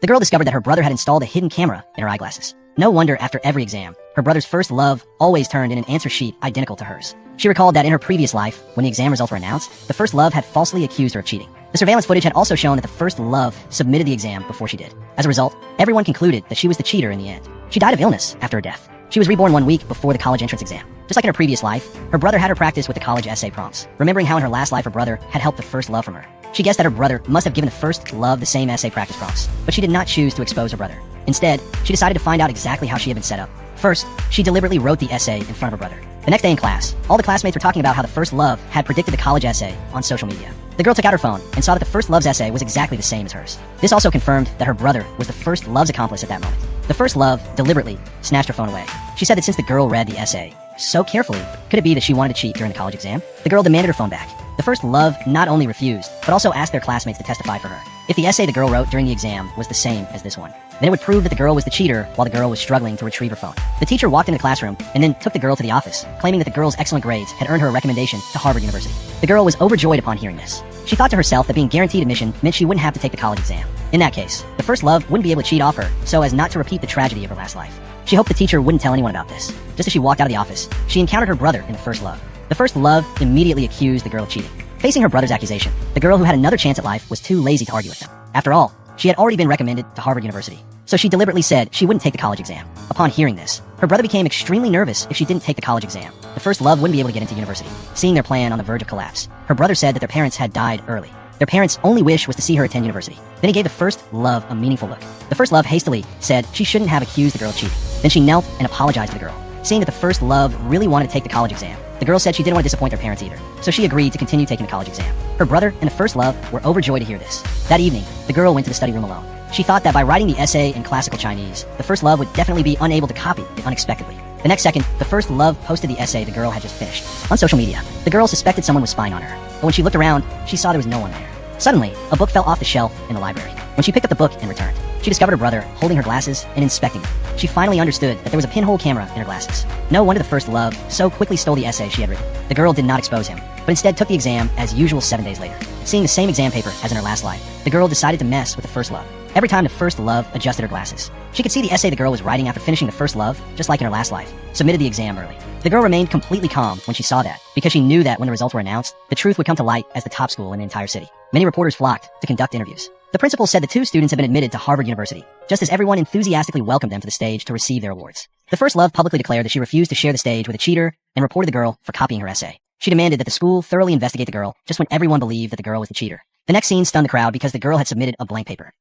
The girl discovered that her brother had installed a hidden camera in her eyeglasses. No wonder after every exam, her brother's first love always turned in an answer sheet identical to hers. She recalled that in her previous life, when the exam results were announced, the first love had falsely accused her of cheating. The surveillance footage had also shown that the first love submitted the exam before she did. As a result, everyone concluded that she was the cheater in the end. She died of illness after her death. She was reborn 1 week before the college entrance exam. Just like in her previous life, her brother had her practice with the college essay prompts, remembering how in her last life her brother had helped the first love from her. She guessed that her brother must have given the first love the same essay practice prompts, but she did not choose to expose her brother. Instead, she decided to find out exactly how she had been set up. First, she deliberately wrote the essay in front of her brother. The next day in class, all the classmates were talking about how the first love had predicted the college essay on social media. The girl took out her phone and saw that the first love's essay was exactly the same as hers. This also confirmed that her brother was the first love's accomplice at that moment. The first love deliberately snatched her phone away. She said that since the girl read the essay so carefully, could it be that she wanted to cheat during the college exam? The girl demanded her phone back. The first love not only refused, but also asked their classmates to testify for her. If the essay the girl wrote during the exam was the same as this one, then it would prove that the girl was the cheater while the girl was struggling to retrieve her phone. The teacher walked into the classroom and then took the girl to the office, claiming that the girl's excellent grades had earned her a recommendation to Harvard University. The girl was overjoyed upon hearing this. She thought to herself that being guaranteed admission meant she wouldn't have to take the college exam. In that case, the first love wouldn't be able to cheat off her so as not to repeat the tragedy of her last life. She hoped the teacher wouldn't tell anyone about this. Just as she walked out of the office, she encountered her brother in the first love. The first love immediately accused the girl of cheating. Facing her brother's accusation, the girl who had another chance at life was too lazy to argue with him. After all, she had already been recommended to Harvard University, so she deliberately said she wouldn't take the college exam. Upon hearing this, her brother became extremely nervous if she didn't take the college exam. The first love wouldn't be able to get into university. Seeing their plan on the verge of collapse, her brother said that their parents had died early. Their parents' only wish was to see her attend university. Then he gave the first love a meaningful look. The first love hastily said she shouldn't have accused the girl of cheating. Then she knelt and apologized to the girl. Seeing that the first love really wanted to take the college exam, the girl said she didn't want to disappoint their parents either, so she agreed to continue taking the college exam. Her brother and the first love were overjoyed to hear this. That evening, the girl went to the study room alone. She thought that by writing the essay in classical Chinese, the first love would definitely be unable to copy it unexpectedly. The next second, the first love posted the essay the girl had just finished. On social media, the girl suspected someone was spying on her, but when she looked around, she saw there was no one there. Suddenly, a book fell off the shelf in the library. When she picked up the book and returned, she discovered her brother holding her glasses and inspecting them. She finally understood that there was a pinhole camera in her glasses. No wonder the first love so quickly stole the essay she had written. The girl did not expose him, but instead took the exam as usual 7 days later. Seeing the same exam paper as in her last life, the girl decided to mess with the first love. Every time the first love adjusted her glasses, she could see the essay the girl was writing after finishing the first love, just like in her last life, submitted the exam early. The girl remained completely calm when she saw that, because she knew that when the results were announced, the truth would come to light as the top school in the entire city. Many reporters flocked to conduct interviews. The principal said the 2 students had been admitted to Harvard University, just as everyone enthusiastically welcomed them to the stage to receive their awards. The first love publicly declared that she refused to share the stage with a cheater and reported the girl for copying her essay. She demanded that the school thoroughly investigate the girl just when everyone believed that the girl was the cheater. The next scene stunned the crowd because the girl had submitted a blank paper.